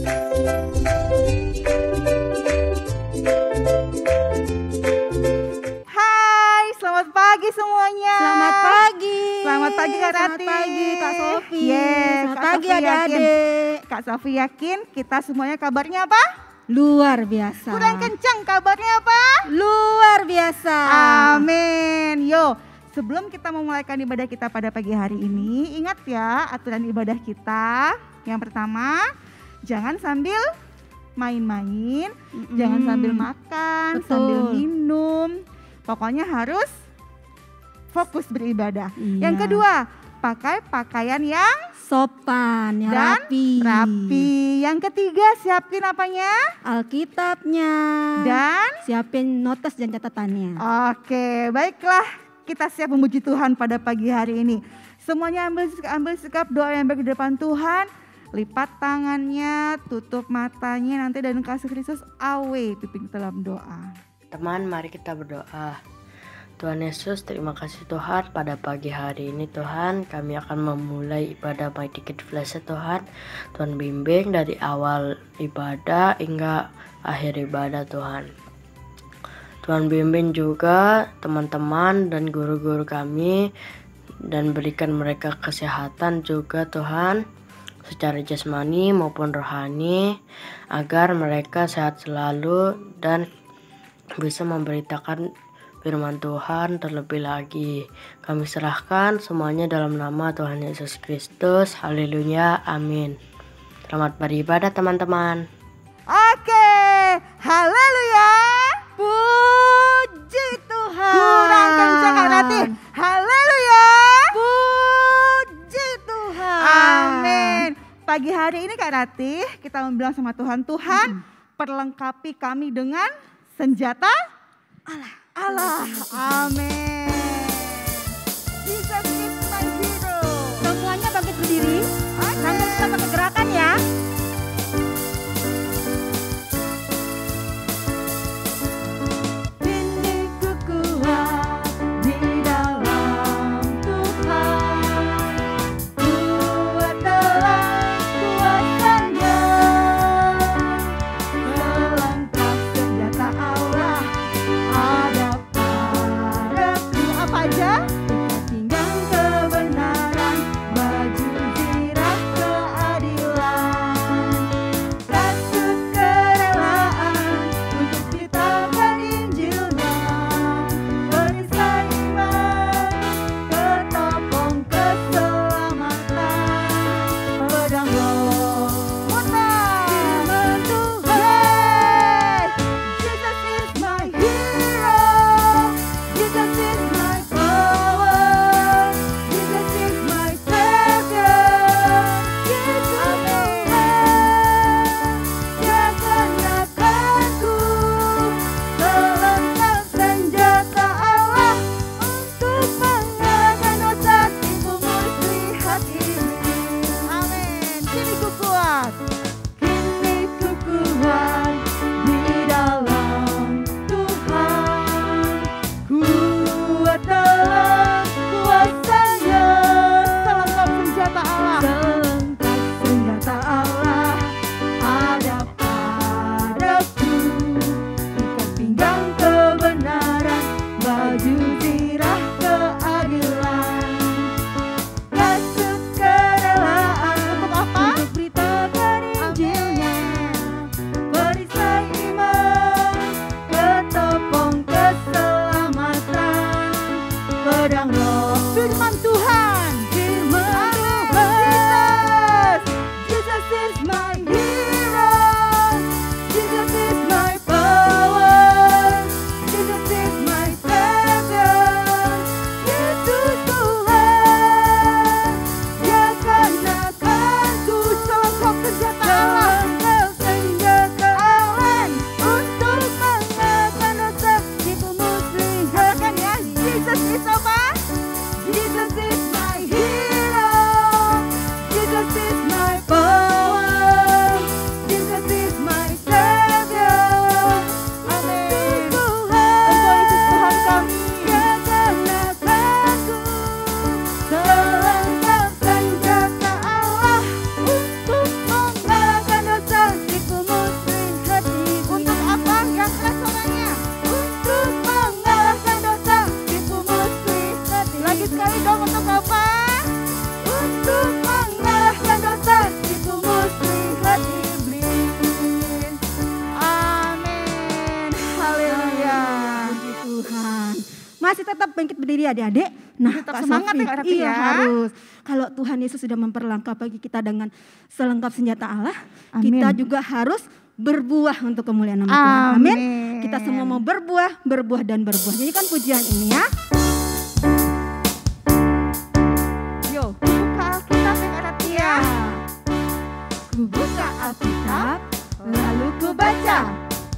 Hai, selamat pagi semuanya. Selamat pagi. Selamat pagi Kak Rati. Selamat pagi Kak Sofi. Yes, Selamat Kak pagi Sofi adik-adik. Kak Sofi yakin kita semuanya kabarnya apa? Luar biasa. Kurang kencang kabarnya apa? Luar biasa. Amin. Yo, sebelum kita memulaikan ibadah kita pada pagi hari ini, ingat ya aturan ibadah kita. Yang pertama, jangan sambil main-main, jangan sambil makan, Betul. sambil minum. Pokoknya harus fokus beribadah. Iya. Yang kedua, pakai pakaian yang Sopan, yang dan rapi. Yang ketiga, siapin apanya? Alkitabnya. Dan siapin notes dan catatannya. oke, baiklah, kita siap memuji Tuhan pada pagi hari ini. Semuanya ambil sikap doa yang baik di depan Tuhan. Lipat tangannya, tutup matanya nanti dan kasih Kristus away pimpin dalam doa. Teman, mari kita berdoa. Tuhan Yesus, terima kasih Tuhan pada pagi hari ini Tuhan. Kami akan memulai ibadah My Ticket Flash Tuhan. Tuhan bimbing dari awal ibadah hingga akhir ibadah Tuhan. Tuhan bimbing juga teman-teman dan guru-guru kami. Dan berikan mereka kesehatan juga Tuhan. Secara jasmani maupun rohani. Agar mereka sehat selalu dan bisa memberitakan firman Tuhan terlebih lagi. Kami serahkan semuanya dalam nama Tuhan Yesus Kristus. Haleluya, amin. Selamat beribadah teman-teman. Oke, haleluya. Puji Tuhan. Kurang kencang Kak Rati. Haleluya. Puji Tuhan. Amin. Pagi hari ini Kak Rati, kita membilang sama Tuhan, Tuhan perlengkapi kami dengan senjata Allah. Amin. Jesus is my hero. Semuanya bangkit berdiri. Sambil kita pakai gerakan ya. Diriku kuat di dalam Tuhan, kuat dalam kuasanya, pelengkap senjata Allah ada padaku. Apa aja? Pinggang kebenaran, baju zirah masih tetap bangkit berdiri adik-adik. Nah, tetap Kak semangat Sofi, ya Kak Rati iya ya. harus. Kalau Tuhan Yesus sudah memperlengkapi kita dengan selengkap senjata Allah, Amin. kita juga harus berbuah untuk kemuliaan nama Tuhan. Amin. Kita semua mau berbuah, berbuah dan berbuah. Jadi kan pujian ini ya. Yo, buka Alkitab ya Kak Rati ya. Ku buka Alkitab, lalu ku baca.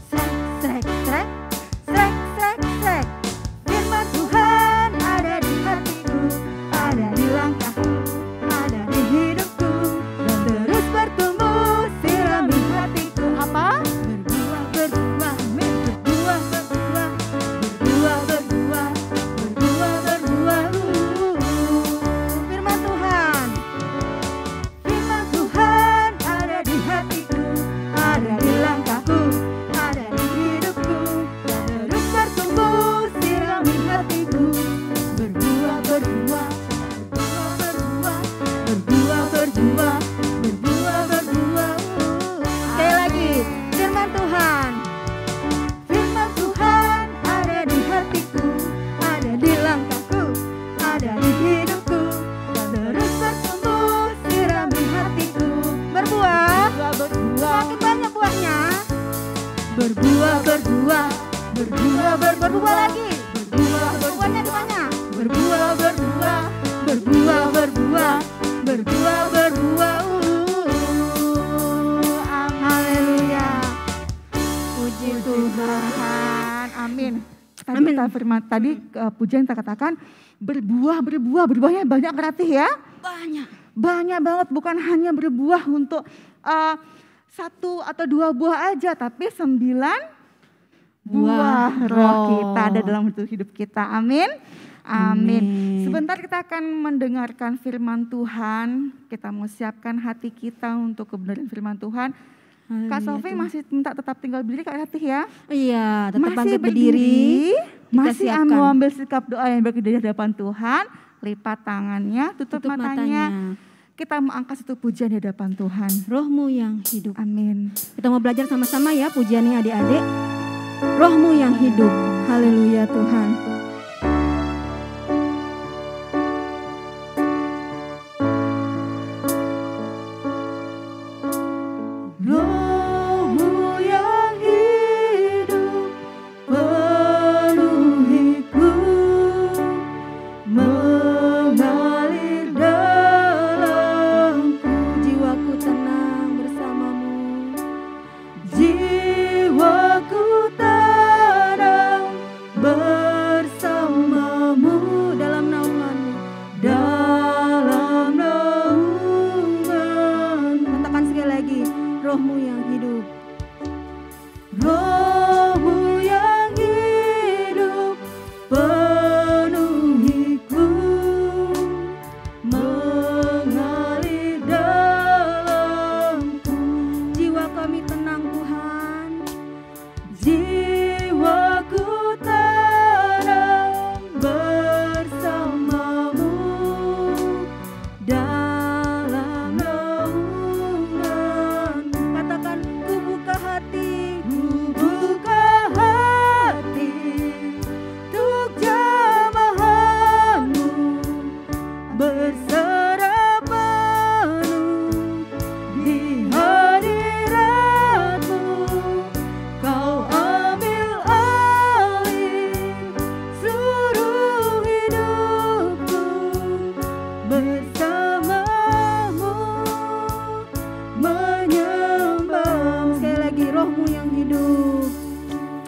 Srek, srek, srek, srek, srek, srek. Firman Tuhan ada di hatiku, ada di langkahku, ada di hidupku, dan terus bertumbuh sirami hatiku. Apa? Berbuah, berbuah, berbuah, berbuah, berbuah, berbuah, berbuah, berbuah. Firman Tuhan, firman Tuhan ada di hatiku, ada di langkahku, ada di hidupku, dan terus bertumbuh sirami hatiku. Berbuah, berbuah, berbuah, berbuah, berbuah, berbuah, berbuah, berbuah. Sekali lagi, firman Tuhan. Firman Tuhan ada di hatiku, ada di langkahku, ada di hidupku, dan terus bertumbuh sirami hatiku. Berbuah, semakin banyak buahnya. Berbuah, berbuah, berbuah, berbuah lagi. Berbuah, buahnya banyak. Berbuah, berbuah, berbuah, berbuah, berbuah, berbuah. Haleluya. Puji Tuhan. Amin. Tadi Amin. kita firman tadi pujian kita katakan berbuahnya banyak Kak Rati ya. Banyak. Banyak banget, bukan hanya berbuah untuk 1 atau 2 buah aja, tapi 9 buah roh kita ada dalam hidup kita. Amin. Amin. Sebentar kita akan mendengarkan firman Tuhan. Kita mau siapkan hati kita untuk kebenaran firman Tuhan. Kak Sofi masih minta tetap tinggal berdiri Kak Ratih ya. Iya, tetap Masih bangkit berdiri. Kita masih siapkan. mau ambil sikap doa yang baik di hadapan Tuhan. Lipat tangannya, tutup matanya. Kita mau angkat satu pujian di hadapan Tuhan. Rohmu yang hidup. Amin. Kita mau belajar sama-sama ya pujiannya adik-adik. Rohmu yang hidup. Haleluya Tuhan. Rohmu yang hidup penuhiku, mengalir dalamku, jiwaku tenang bersamamu, jiwaku tenang bersamamu dalam naunganmu, dalam naungan. Katakan sekali lagi, rohmu yang hidup. Rohmu yang hidup penuhiku, mengalir dalamku, jiwa kami tenang Tuhan, jiwaku tenang bersamamu dalam naungan. Katakan, ku buka hati, untuk jamahanmu, berserah penuh di hadiratmu. Kau ambil alih seluruh hidupku, bersamamu menyembah. Sekali lagi, rohmu yang hidup.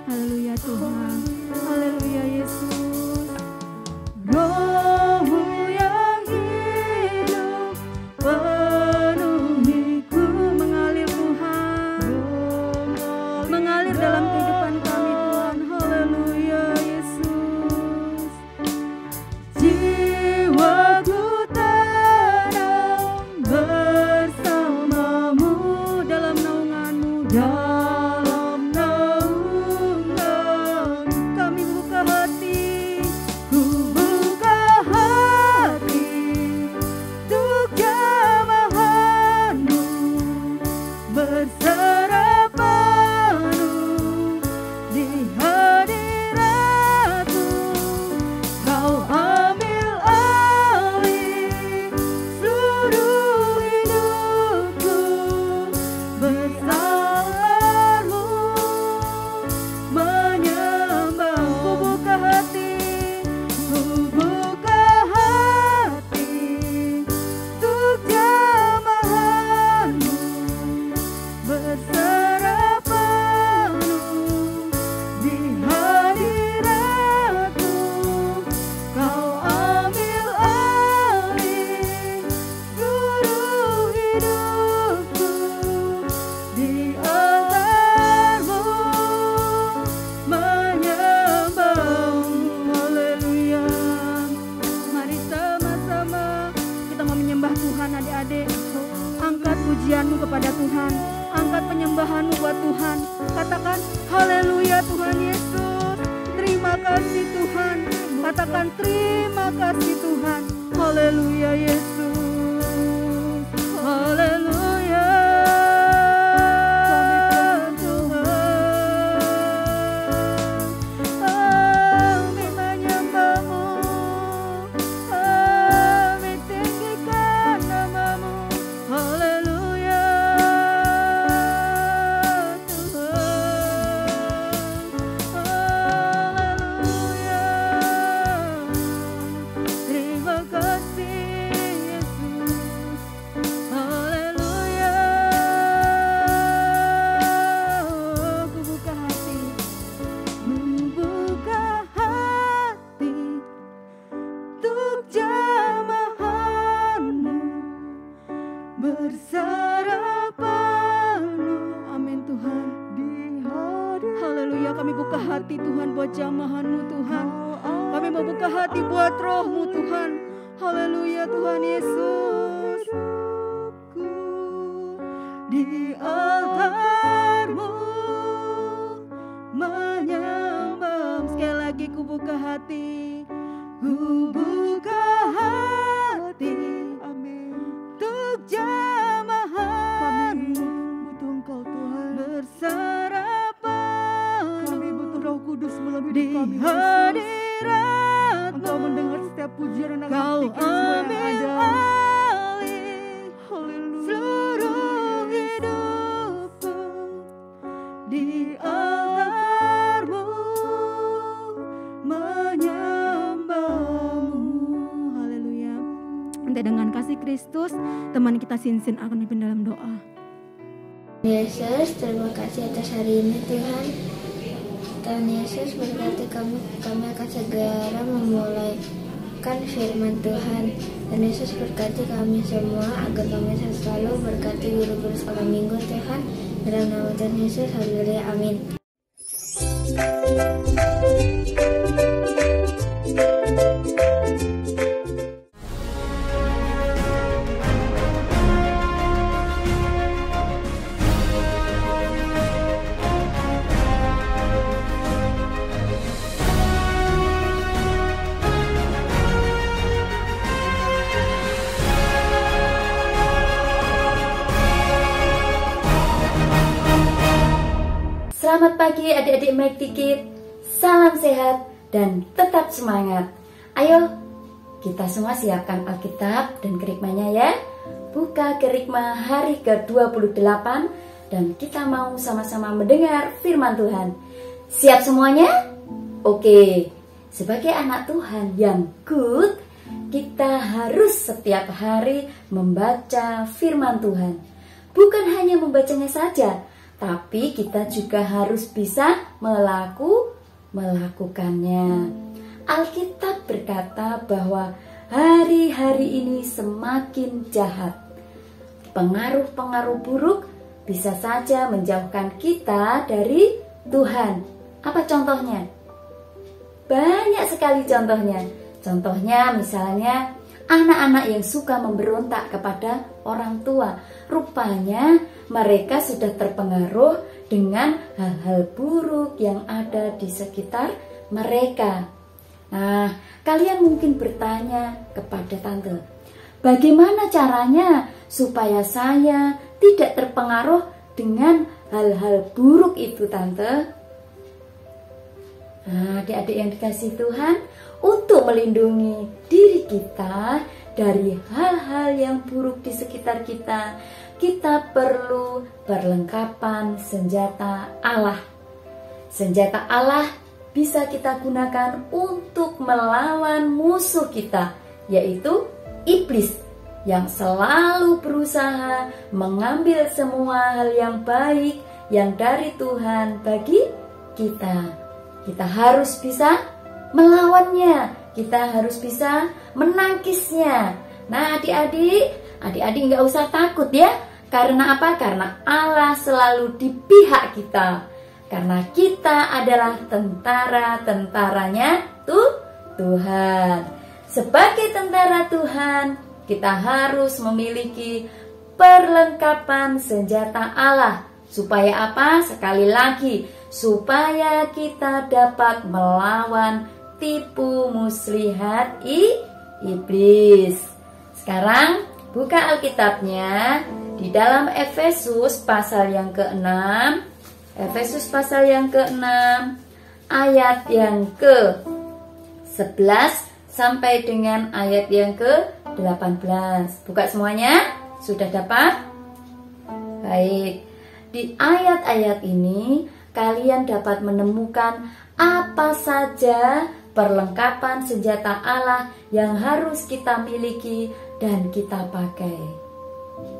Haleluya Tuhan, haleluya Yesus. Rohmu yang hidup penuhiku, mengalir Tuhan, mengalir dalam kehidupan kami Tuhan. Haleluya Yesus. Jiwaku tenang bersamamu dalam naunganmu, dalam naungan. Kami buka hati, ku buka hati untuk jamahanmu, berserah penuh di hadiratmu. pujianmu kepada Tuhan. Angkat penyembahanmu buat Tuhan. Katakan haleluya Tuhan Yesus. Terima kasih Tuhan. Katakan terima kasih Tuhan. Haleluya Yesus. Haleluya Tuhan. Kami menyembahmu. Kami tinggikan namamu. Haleluya Tuhan. Haleluya. Terima kasih Yesus. Haleluya. Ku buka hati. Membuka hati untuk jamahanmu bersaraf penuh. Amin Tuhan. Haleluya, kami buka hati Tuhan buat jamahanmu Tuhan. Kami mau buka hati buat rohmu Tuhan. Haleluya Tuhan Yesus. Di altarmu menyembah. Sekali lagi ku buka hati. Ku buka hati. Amin. Untuk jamahanmu. Kami butuh Engkau Tuhan. Bersarapan. Kami butuh Roh Kudus melalui di kami. Di hadiratmu. Engkau mendengar setiap pujian dan praktik semua yang ada. Seluruh hidupku di altarmu menyembahmu. Haleluya. Nanti dengan kasih Kristus, teman kita Sinsin akan memimpin dalam doa. Yesus, terima kasih atas hari ini Tuhan. Tuhan Yesus berkati kami akan segera memulaikan firman Tuhan. Dan Yesus berkati kami semua agar kami selalu berkati guru-guru sekolah minggu Tuhan. Dalam nama Tuhan Yesus, haleluya, amin. Selamat pagi adik-adik Make Dikit. Salam sehat dan tetap semangat. Ayo kita semua siapkan Alkitab dan kerikmanya ya. Buka kerikma hari ke-28 dan kita mau sama-sama mendengar firman Tuhan. Siap semuanya? Oke. Sebagai anak Tuhan yang good, kita harus setiap hari membaca firman Tuhan. Bukan hanya membacanya saja, tapi kita juga harus bisa melakukannya. Alkitab berkata bahwa hari-hari ini semakin jahat. Pengaruh-pengaruh buruk bisa saja menjauhkan kita dari Tuhan. Apa contohnya? Banyak sekali contohnya. Contohnya misalnya anak-anak yang suka memberontak kepada orang tua. Rupanya mereka sudah terpengaruh dengan hal-hal buruk yang ada di sekitar mereka. Nah, kalian mungkin bertanya kepada tante, bagaimana caranya supaya saya tidak terpengaruh dengan hal-hal buruk itu tante? Nah, adik-adik yang dikasihi Tuhan, untuk melindungi diri kita dari hal-hal yang buruk di sekitar kita, kita perlu perlengkapan senjata Allah. Senjata Allah bisa kita gunakan untuk melawan musuh kita, yaitu iblis yang selalu berusaha mengambil semua hal yang baik yang dari Tuhan bagi kita. Kita harus bisa melawannya, kita harus bisa menangkisnya. Nah adik-adik nggak usah takut ya. Karena apa? Karena Allah selalu di pihak kita. Karena kita adalah tentara-tentaranya Tuhan. Sebagai tentara Tuhan, kita harus memiliki perlengkapan senjata Allah. Supaya apa? Sekali lagi, supaya kita dapat melawan tipu muslihat iblis. Sekarang buka Alkitabnya di dalam Efesus pasal yang ke-6. Efesus pasal yang ke-6 ayat yang ke-11 sampai dengan ayat yang ke-18. Buka semuanya? Sudah dapat? Baik. Di ayat-ayat ini kalian dapat menemukan apa saja perlengkapan senjata Allah yang harus kita miliki dan kita pakai.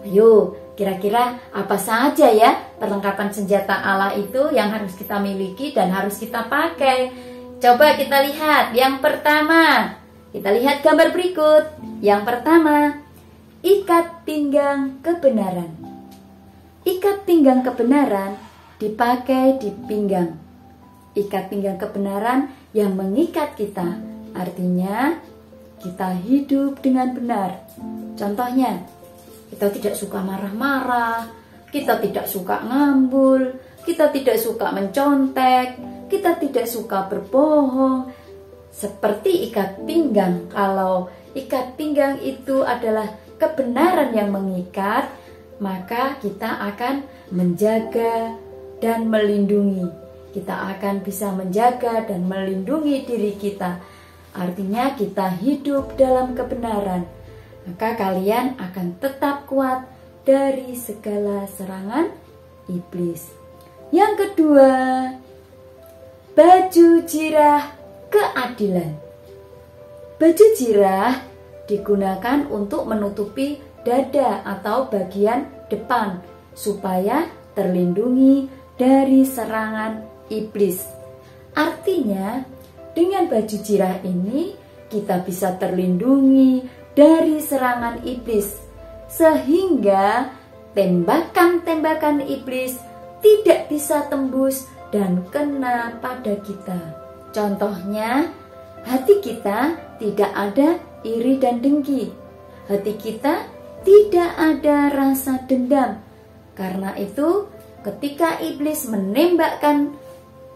Ayo, kira-kira apa saja ya perlengkapan senjata Allah itu yang harus kita miliki dan harus kita pakai? Coba kita lihat. Yang pertama, kita lihat gambar berikut. Yang pertama, ikat pinggang kebenaran. Ikat pinggang kebenaran dipakai di pinggang. Ikat pinggang kebenaran yang mengikat kita, artinya kita hidup dengan benar. Contohnya, kita tidak suka marah-marah, kita tidak suka ngambul, kita tidak suka mencontek, kita tidak suka berbohong. Seperti ikat pinggang, kalau ikat pinggang itu adalah kebenaran yang mengikat, maka kita akan menjaga dan melindungi. Kita akan bisa menjaga dan melindungi diri kita. Artinya kita hidup dalam kebenaran. Maka kalian akan tetap kuat dari segala serangan iblis. Yang kedua, baju jirah keadilan. Baju jirah digunakan untuk menutupi dada atau bagian depan supaya terlindungi dari serangan iblis. Artinya, dengan baju jirah ini kita bisa terlindungi dari serangan iblis, sehingga tembakan-tembakan iblis tidak bisa tembus dan kena pada kita. Contohnya, hati kita tidak ada iri dan dengki. Hati kita tidak ada rasa dendam. Karena itu, ketika iblis menembakkan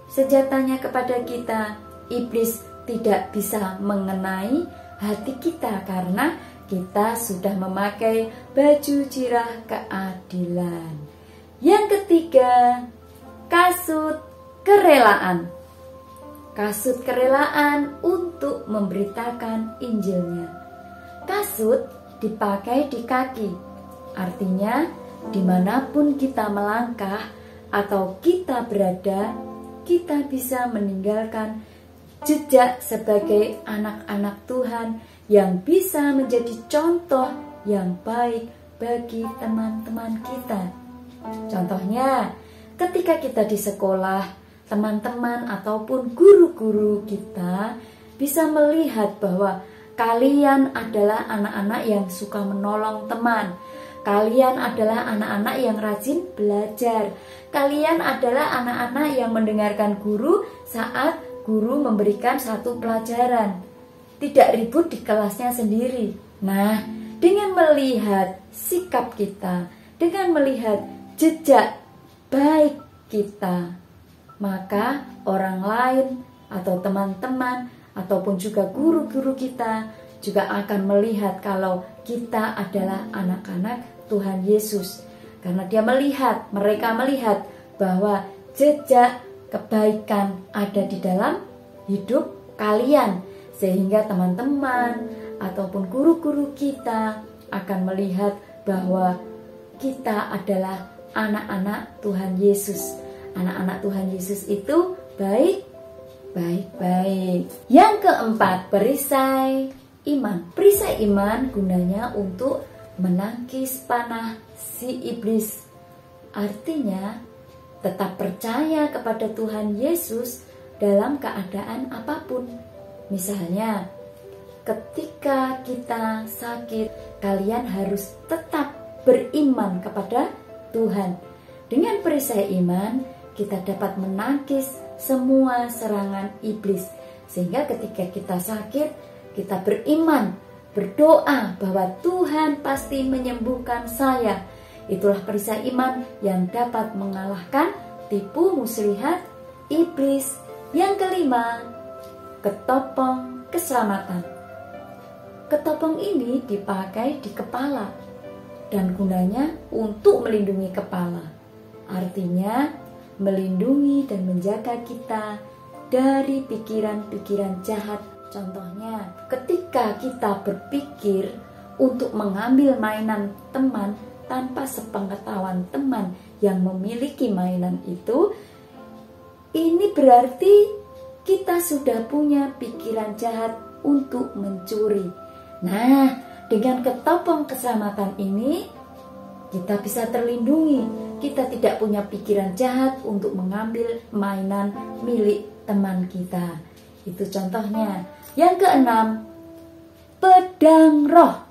senjatanya kepada kita, iblis tidak bisa mengenai hati kita karena kita sudah memakai baju jirah keadilan. Yang ketiga, kasut kerelaan. Kasut kerelaan untuk memberitakan Injilnya. Kasut dipakai di kaki, artinya dimanapun kita melangkah atau kita berada, kita bisa meninggalkan jejak sebagai anak-anak Tuhan yang bisa menjadi contoh yang baik bagi teman-teman kita. Contohnya, ketika kita di sekolah, teman-teman ataupun guru-guru kita bisa melihat bahwa kalian adalah anak-anak yang suka menolong teman. Kalian adalah anak-anak yang rajin belajar. Kalian adalah anak-anak yang mendengarkan guru saat guru memberikan satu pelajaran. Tidak ribut di kelasnya sendiri. Nah, dengan melihat sikap kita, dengan melihat jejak baik kita, maka orang lain atau teman-teman ataupun juga guru-guru kita juga akan melihat kalau kita adalah anak-anak Tuhan Yesus. Karena mereka melihat bahwa jejak kebaikan ada di dalam hidup kalian. Sehingga teman-teman ataupun guru-guru kita akan melihat bahwa kita adalah anak-anak Tuhan Yesus. Anak-anak Tuhan Yesus itu baik. Yang keempat, perisai iman. Perisai iman gunanya untuk menangkis panah si iblis. Artinya, tetap percaya kepada Tuhan Yesus dalam keadaan apapun. Misalnya, ketika kita sakit, kalian harus tetap beriman kepada Tuhan. Dengan perisai iman, kita dapat menangkis semua serangan iblis. Sehingga ketika kita sakit, kita beriman berdoa bahwa Tuhan pasti menyembuhkan saya. Itulah perisai iman yang dapat mengalahkan tipu muslihat iblis. Yang kelima, ketopong keselamatan. Ketopong ini dipakai di kepala dan gunanya untuk melindungi kepala. Artinya melindungi dan menjaga kita dari pikiran-pikiran jahat. Contohnya, ketika kita berpikir untuk mengambil mainan teman tanpa sepengetahuan teman yang memiliki mainan itu, ini berarti kita sudah punya pikiran jahat untuk mencuri. Nah, dengan ketopong keselamatan ini, kita bisa terlindungi. Kita tidak punya pikiran jahat untuk mengambil mainan milik teman kita. Itu contohnya. Yang keenam, pedang roh.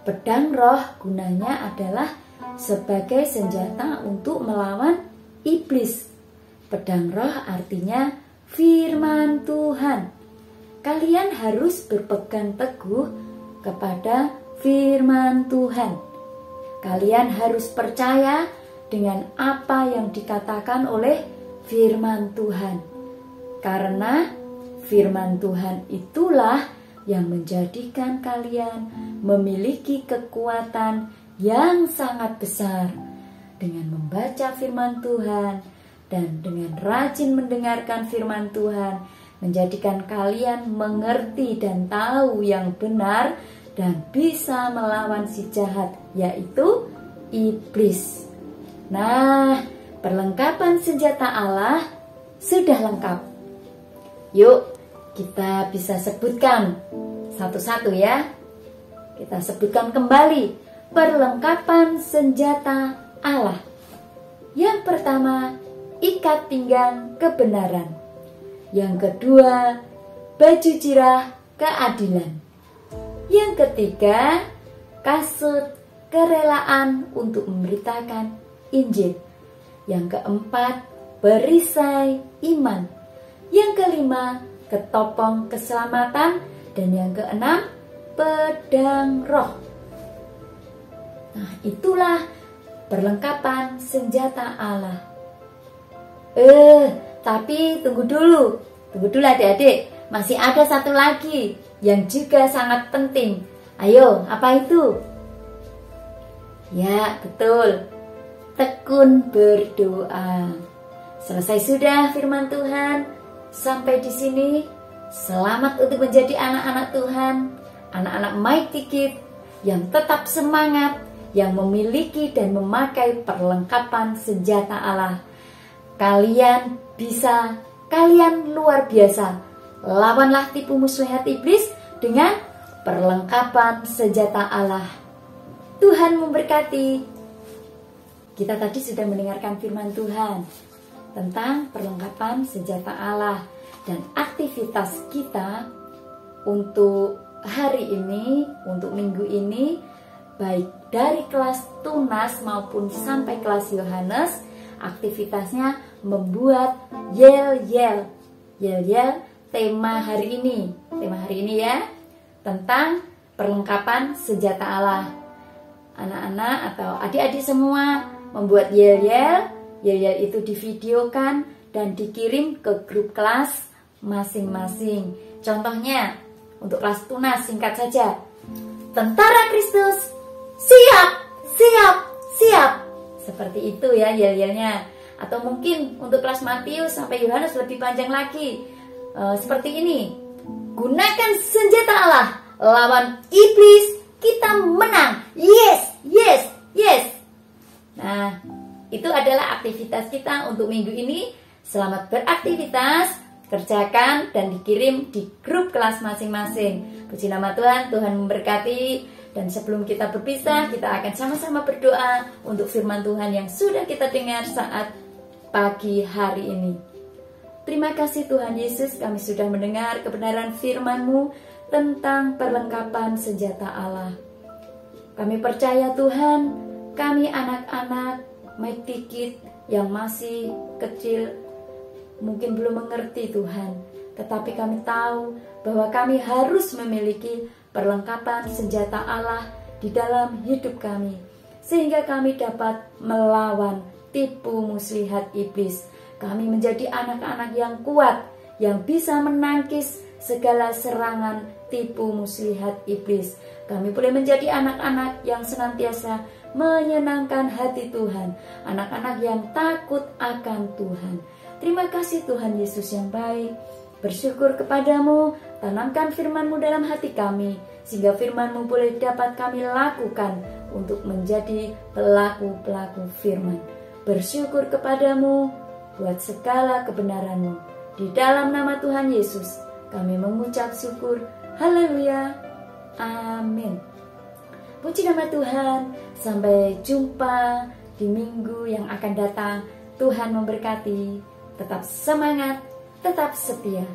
Pedang roh gunanya adalah sebagai senjata untuk melawan iblis. Pedang roh artinya firman Tuhan. Kalian harus berpegang teguh kepada firman Tuhan. Kalian harus percaya dengan apa yang dikatakan oleh firman Tuhan. Karena firman Tuhan itulah yang menjadikan kalian memiliki kekuatan yang sangat besar. Dengan membaca firman Tuhan dan dengan rajin mendengarkan firman Tuhan, menjadikan kalian mengerti dan tahu yang benar dan bisa melawan si jahat, yaitu iblis. Nah, perlengkapan senjata Allah sudah lengkap. Yuk, kita bisa sebutkan satu-satu ya. Kita sebutkan kembali perlengkapan senjata Allah. Yang pertama, ikat pinggang kebenaran. Yang kedua, baju jirah keadilan. Yang ketiga, kasut kerelaan untuk memberitakan Injil. Yang keempat, perisai iman. Yang kelima, ketopong keselamatan. Dan yang keenam, pedang roh. Nah, itulah perlengkapan senjata Allah. Tapi tunggu dulu adik-adik. Masih ada satu lagi yang juga sangat penting. Ayo, apa itu? Ya, betul. Tekun berdoa. Selesai sudah firman Tuhan. Sampai di sini. Selamat untuk menjadi anak-anak Tuhan, anak-anak Mighty Kids yang tetap semangat, yang memiliki dan memakai perlengkapan senjata Allah. Kalian bisa, kalian luar biasa. Lawanlah tipu muslihat iblis dengan perlengkapan senjata Allah. Tuhan memberkati. Kita tadi sudah mendengarkan firman Tuhan tentang perlengkapan senjata Allah dan aktivitas kita untuk hari ini, untuk minggu ini, baik dari kelas Tunas maupun sampai kelas Yohanes, aktivitasnya membuat yel-yel. Yel-yel tema hari ini ya, tentang perlengkapan senjata Allah. Anak-anak atau adik-adik semua membuat yel-yel. Yel-yel itu divideokan dan dikirim ke grup kelas masing-masing. Contohnya, untuk kelas Tunas singkat saja. Tentara Kristus, siap, siap, siap. Seperti itu ya yel-yelnya. Atau mungkin untuk kelas Matius sampai Yohanes lebih panjang lagi. Seperti ini. Gunakan senjata Allah, lawan iblis, kita menang. Yes, yes, yes. Nah, itu adalah aktivitas kita untuk minggu ini. Selamat beraktivitas, kerjakan dan dikirim di grup kelas masing-masing. Puji nama Tuhan, Tuhan memberkati. Dan sebelum kita berpisah, kita akan sama-sama berdoa untuk firman Tuhan yang sudah kita dengar saat pagi hari ini. Terima kasih Tuhan Yesus, kami sudah mendengar kebenaran firman-Mu tentang perlengkapan senjata Allah. Kami percaya Tuhan, kami anak-anak Mighty Kids yang masih kecil, mungkin belum mengerti Tuhan. tetapi kami tahu bahwa kami harus memiliki perlengkapan senjata Allah di dalam hidup kami, sehingga kami dapat melawan tipu muslihat iblis. Kami menjadi anak-anak yang kuat, yang bisa menangkis segala serangan tipu muslihat iblis. Kami boleh menjadi anak-anak yang senantiasa menyenangkan hati Tuhan, anak-anak yang takut akan Tuhan. Terima kasih Tuhan Yesus yang baik. Bersyukur kepadamu, tanamkan firman-Mu dalam hati kami, sehingga firman-Mu boleh dapat kami lakukan untuk menjadi pelaku-pelaku firman. Bersyukur kepadamu buat segala kebenaran-Mu. Di dalam nama Tuhan Yesus, kami mengucap syukur. Haleluya. Amin. Puji nama Tuhan. Sampai jumpa di minggu yang akan datang. Tuhan memberkati. Tetap semangat, tetap setia.